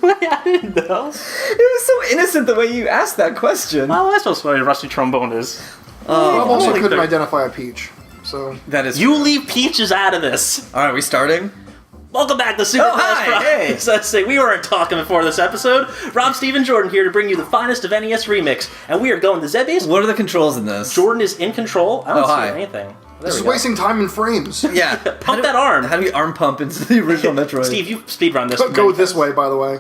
I didn't know. It was so innocent the way you asked that question. Oh, that's what a rusty trombone is. Rob also couldn't identify a peach, so... That is You true. leave peaches out of this. Alright, we starting? Welcome back to Super hi, Fast hey. Let's say we weren't talking before this episode. Rob, Steve, and Jordan here to bring you the finest of NES remix, and we are going to Zebby's. What are the controls in this? Jordan is in control. I don't see hi. anything. There This we is go. wasting time and frames. Yeah. Pump that arm. How do we arm pump into the original Metroid? Steve, you speedrun this. Go this way, by the way.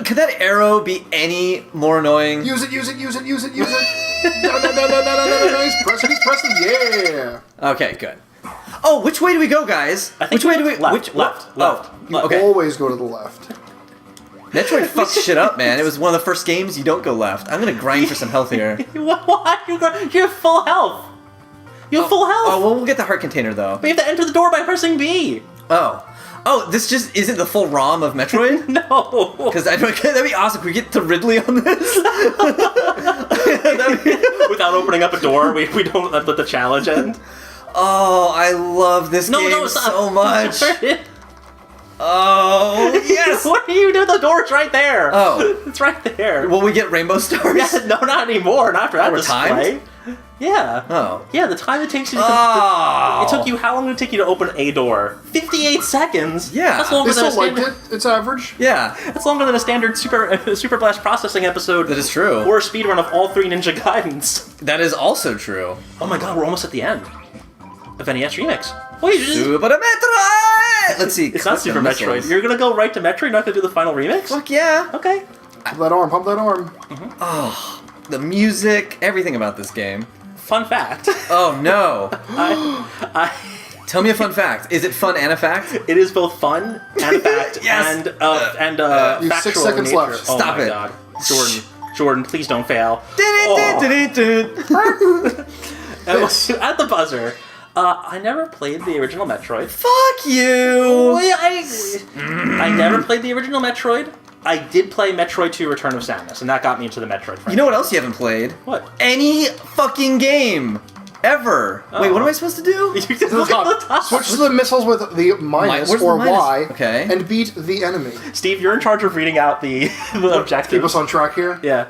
Could that arrow be any more annoying? Use it. No. He's pressing. Yeah. Okay, good. Oh, which way do we go, guys? I think Which way do we... left, left. You okay. always go to the left. Metroid fucks shit up, man. It was one of the first games you don't go left. I'm gonna grind for some health here. Why? You have full health. You have full health. Oh, well, we'll get the heart container, though. We have to enter the door by pressing B. Oh, this just isn't the full ROM of Metroid? No. Because that'd be awesome. Could we get to Ridley on this? Without opening up a door, we don't let the challenge end. Oh, I love this game so much. Oh, yes! What are you doing? The door's right there. Oh. It's right there. Will we get rainbow stars? Yeah, no, not anymore. Not for that we're display. timed? Yeah. Oh. Yeah, the time it takes you to... Oh. It took you... How long did it take you to open a door? 58 seconds? Yeah. That's longer They than a still liked standard... it. It's average. Yeah, That's longer than a standard Super Blast processing episode. that is true. Or a speedrun of all 3 Ninja Gaidens. That is also true. Oh my god, we're almost at the end of NES Remix. Wait, you just... Super Metroid! Let's see. It's not click Super the Metroid. missiles. You're gonna go right to Metroid? You're not gonna do the final remix? Fuck yeah. Okay. Pump that arm. Oh, the music, everything about this game. Fun fact. Oh no. I Tell me a fun fact. Is it fun and a fact? It is both fun and a fact Yes. and You have factual 6 seconds in nature. left. Oh Stop my it. god. Jordan, please don't fail. At the buzzer. I never played the original Metroid. Fuck you. I never played the original Metroid. I did play Metroid 2 Return of Samus, and that got me into the Metroid franchise. You know what else you haven't played? What? Any fucking game. Ever. Wait, what am I supposed to do? You can look at the top. Switch to the missiles with the minus Where's the or minus? Y, Okay. and beat the enemy. Steve, you're in charge of reading out the objectives. Keep us on track here. Yeah.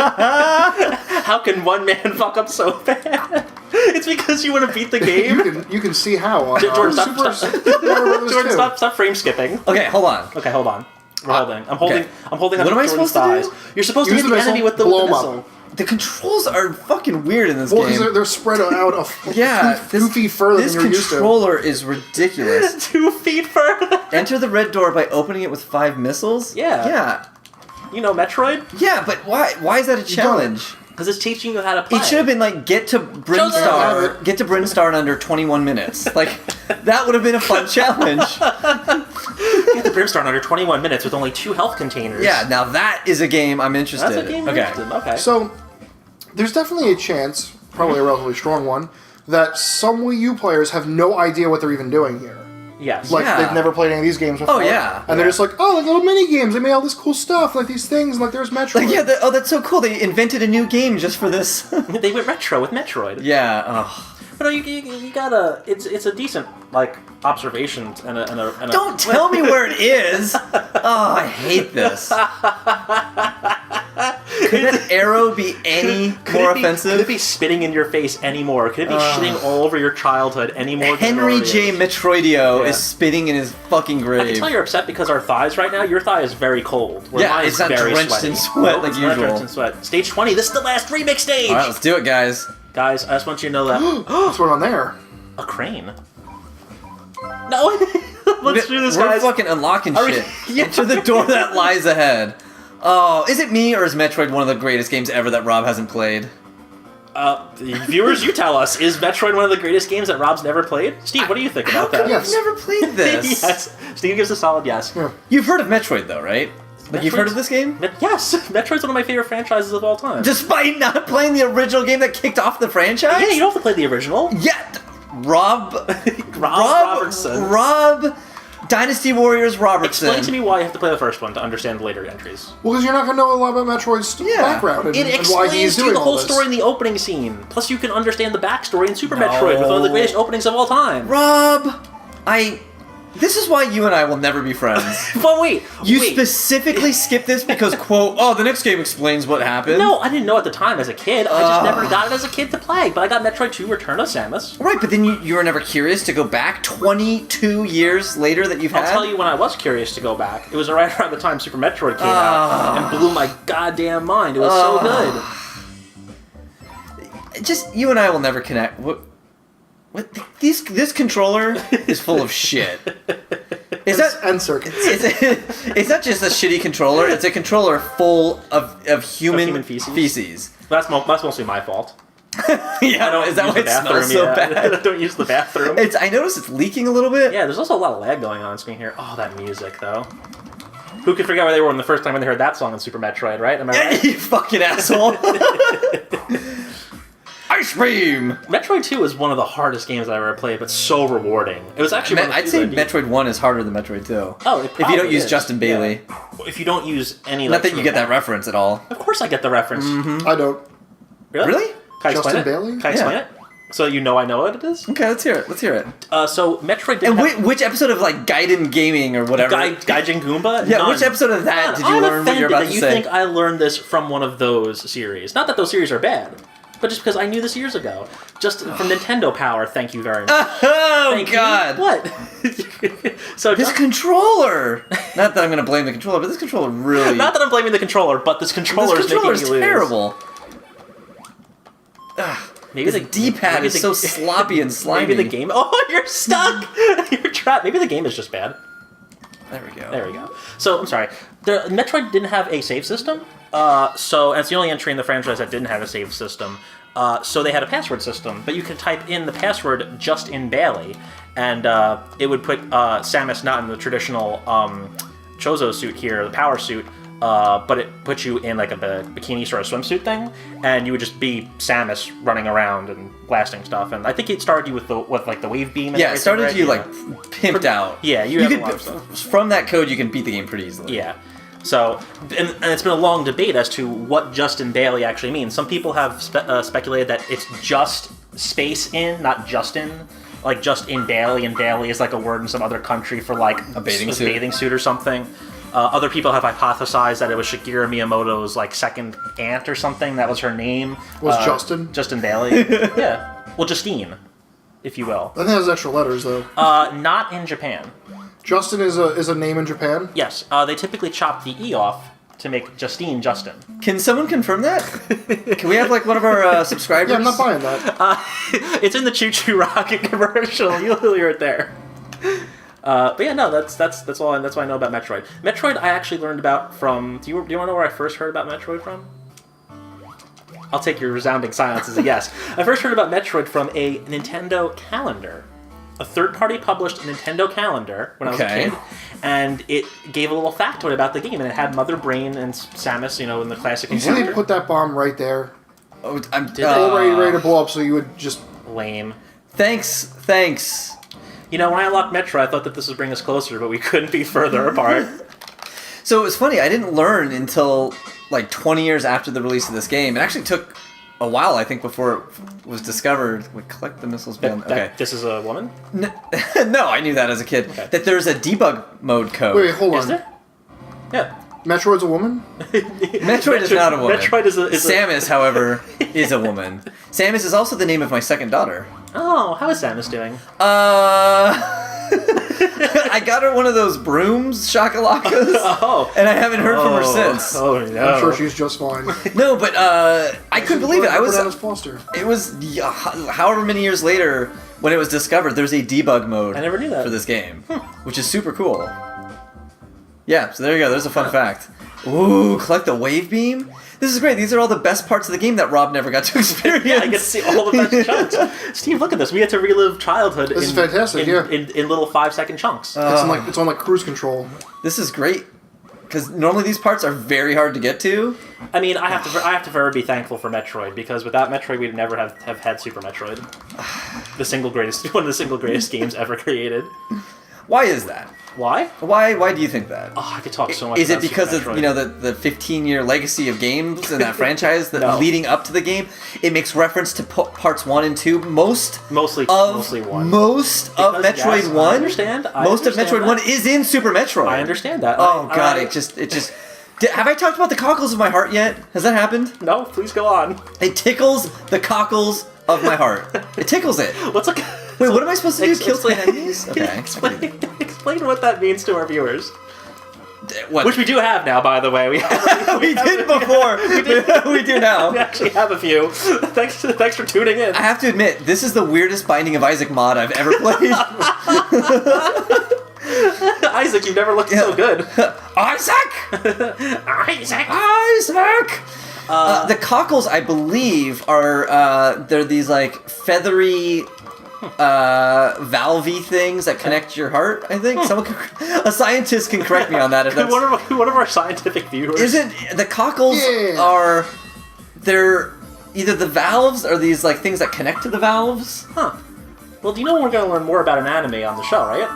How can one man fuck up so bad? It's because you want to beat the game. You can see how. Jordan, Super Mario Brothers Jordan, 2. stop frame skipping. Okay, hold on. Okay, hold on. We're holding. I'm holding. okay. I'm holding. What on am I Jordan's supposed to do? thighs. You're supposed to Use hit the the missile, enemy with the blow 'em up. missile. The controls are fucking weird in this Well, game. because they're spread out Yeah, 2 feet further This than you're used to. controller is ridiculous. 2 feet further. Enter the red door by opening it with 5 missiles? Yeah. Yeah. You know Metroid? Yeah, but why? Why is that a challenge? Because it's teaching you how to play. It should have been like get to Brinstar. Get to Brinstar in under 21 minutes. Like that would have been a fun challenge. Get the Brimstone under 21 minutes with only 2 health containers. Yeah, now that is a game I'm interested That's a game. in. Okay. So, there's definitely a chance, probably a relatively strong one, that some Wii U players have no idea what they're even doing here. Yes. Like, Yeah. they've never played any of these games before. Oh, yeah. And they're just like, oh, like little mini games. They made all this cool stuff, like these things, like there's Metroid. Like, yeah, that's so cool. They invented a new game just for this. They went retro with Metroid. Yeah. Oh. But no, you gotta. It's a decent observation and a. Don't tell me where it is. Oh, I hate this. Could that arrow be any more offensive? Could it be spitting in your face anymore? Could it be shitting all over your childhood anymore? Henry J. Metroidio is spitting in his fucking grave. I can tell you're upset because our thighs right now. Your thigh is very cold. Where Yeah, mine it's is not very drenched sweaty. in sweat Nope, like it's not usual. drenched in sweat. Stage 20. This is the last remix stage. All right, let's do it, guys. Guys, I just want you to know that What's going on there? a crane. No, let's do this, We're guys. fucking unlocking Are we- shit. Yeah. Enter the door that lies ahead. Oh, is it me or is Metroid one of the greatest games ever that Rob hasn't played? Viewers, you tell us. Is Metroid one of the greatest games that Rob's never played? Steve, what do you think about that? Yes. I've never played this. Yes. Steve gives a solid yes. Yeah. You've heard of Metroid though, right? Like you've heard of this game? Yes. Metroid's one of my favorite franchises of all time. Despite not playing the original game that kicked off the franchise? Yeah, you don't have to play the original. Yeah, Rob Robertson. Rob Dynasty Warriors Robertson. Explain to me why you have to play the first one to understand the later entries. Well, because you're not going to know a lot about Metroid's background and It why he's explains to doing you the all whole this. story in the opening scene. Plus, you can understand the backstory in Super Metroid with one of the greatest openings of all time. Rob, This is why you and I will never be friends. But wait, You wait. specifically skipped this because, quote, oh, the next game explains what happened? No, I didn't know at the time as a kid. I just never got it as a kid to play. But I got Metroid 2 Return of Samus. Right, but then you were never curious to go back 22 years later that you've had? I'll tell you when I was curious to go back. It was right around the time Super Metroid came out and blew my goddamn mind. It was so good. Just, you and I will never connect. What this controller is full of shit. And circuits. It's not just a shitty controller, it's a controller full of human feces. That's mostly my fault. Yeah, is that why it smells so bad? I don't use the bathroom. I noticed it's leaking a little bit. Yeah, there's also a lot of lag going on screen here. Oh, that music, though. Who could forget where they were when the first time when they heard that song in Super Metroid, right? Am I right? You fucking asshole. Ice cream! Metroid 2 is one of the hardest games I've ever played, but so rewarding. It was actually I'd say Metroid 1 is harder than Metroid 2. Oh, if you don't use Justin Bailey. Yeah. If you don't use any... Not that you get that reference at all. Of course I get the reference. I don't. Really? Can I explain Justin it? Bailey? Can I explain it? So you know I know what it is? Okay, let's hear it. So Metroid didn't And which episode of, like, Gaiden Gaming or whatever? Gaijin Goomba? Yeah, None. which episode of that did you learn what you're about to say? You think I learned this from one of those series. Not that those series are bad, but just because I knew this years ago. Just from Nintendo Power, thank you very much. Oh, Thank God. you. What? So This controller! Not that I'm going to blame the controller, but this controller really... Not that I'm blaming the controller, but this controller is making me lose. terrible. Maybe the D-pad is so sloppy and slimy. Maybe the game... Oh, you're stuck! You're trapped. Maybe the game is just bad. There we go. There we go. So, I'm sorry. Metroid didn't have a save system. And it's the only entry in the franchise that didn't have a save system. So they had a password system, but you could type in the password just in Bailey, and it would put Samus not in the traditional Chozo suit here, the power suit, but it put you in like a bikini sort of swimsuit thing, and you would just be Samus running around and blasting stuff. And I think it started you with the wave beam. And it started right? you like pimped out. Yeah, you have a lot of stuff. From that code, you can beat the game pretty easily. Yeah. So, and it's been a long debate as to what Justin Bailey actually means. Some people have speculated that it's just space in, not Justin. Like, just in Bailey, and Bailey is like a word in some other country for like a bathing suit or something. Other people have hypothesized that it was Shigeru Miyamoto's like second aunt or something. That was her name. Was Justin? Justin Bailey. Yeah. Well, Justine, if you will. I think it has extra letters though. Not in Japan. Justin is a name in Japan? Yes. They typically chop the E off to make Justine Justin. Can someone confirm that? Can we have like one of our subscribers? Yeah, I'm not buying that. It's in the Choo Choo Rocket commercial. You'll hear it there. But yeah, no, that's all. That's what I know about Metroid. Metroid, I actually learned about from. Do you want to know where I first heard about Metroid from? I'll take your resounding silence as a yes. I first heard about Metroid from a Nintendo calendar. A third-party published Nintendo calendar when I was a kid, and it gave a little factoid about the game, and it had Mother Brain and Samus, in the classic. You see, they put that bomb right there. Oh, I'm ready to blow up, so you would just lame. Thanks. When I unlocked Metro, I thought that this would bring us closer, but we couldn't be further apart. So it was funny. I didn't learn until like 20 years after the release of this game. It actually took a while, I think, before it was discovered. We collect the missiles beyond. Okay. This is a woman? No, I knew that as a kid. Okay. That there's a debug mode code. Wait, hold on. Is there? Yeah. Metroid's a woman? Metroid is not a woman. Metroid is Samus, however, is a woman. Samus is also the name of my second daughter. Oh, how is Samus doing? I got her one of those brooms, shakalakas. Oh. And I haven't heard from her since. Oh, no. I'm sure she's just fine. No, but I couldn't believe it. It was however many years later when it was discovered, there's a debug mode I never knew that. for this game, which is super cool. Yeah, so there you go. There's a fun fact. Ooh, collect the wave beam? This is great. These are all the best parts of the game that Rob never got to experience. Yeah, I get to see all the best chunks. Steve, look at this. We get to relive childhood This is fantastic, yeah. in little 5-second chunks. It's on like cruise control. This is great. Because normally these parts are very hard to get to. I mean, I have to forever be thankful for Metroid, because without Metroid, we'd never have had Super Metroid. One of the single greatest games ever created. Why is that? Why? Why do you think that? Oh, I could talk so much. Is it about because Super of Metroid. the 15-year legacy of games in that franchise that No. leading up to the game, it makes reference to parts 1 and 2 Mostly one. Most of Because, Metroid yes, 1. I understand. Most of Metroid 1 is in Super Metroid. I understand that. Oh god, I- it just have I talked about the cockles of my heart yet? Has that happened? No, please go on. It tickles the cockles of my heart. It tickles it. What's a... Wait, what am I supposed to do? Kill Explain- 10 enemies? Okay. Explain what that means to our viewers. What? Which we do have now, by the way. We did before. We do now. We actually have a few. Thanks for tuning in. I have to admit, this is the weirdest Binding of Isaac mod I've ever played. Isaac, you've never looked so good. Isaac! Isaac! Isaac! The cockles, I believe, are they're these like feathery, valvey things that connect your heart. I think a scientist can correct me on that. If that's One of our scientific viewers. isn't the cockles Yeah. they're either the valves or these like things that connect to the valves. Huh. Well, do you know we're going to learn more about an anime on the show, right?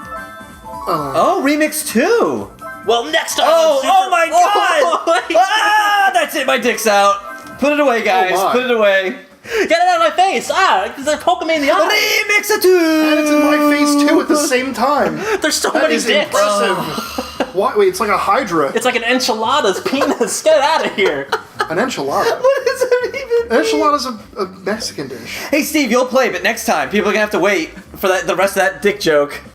Oh, Remix 2! Well, next time. Oh my god! Oh, Ah, that's it, my dick's out. Put it away, guys. Oh my. Put it away. Get it out of my face! Because they're poking me in the eye. Remix 2! And it's in my face too at the same time. There's so That many is dicks. impressive. Why? Wait, it's like a hydra. It's like an enchilada's penis. Get it out of here. An enchilada. What does that even An enchilada's a Mexican dish. Hey, Steve, you'll play, but next time people are gonna have to wait for the rest of that dick joke.